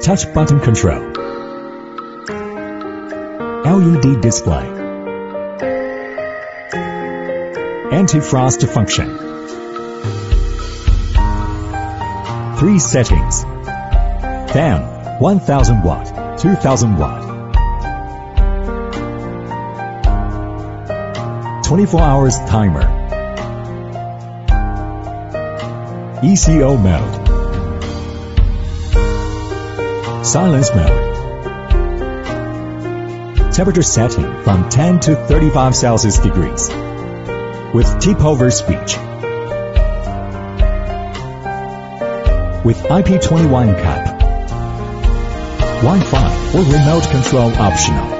touch button control, LED display, anti-frost function, 3 settings, fan 1000 watt, 2000 watt, 24 hours timer, ECO mode, silence mode, temperature setting from 10 to 35 Celsius degrees, with tip-over speech, with IP21 cap, Wi-Fi or remote control optional.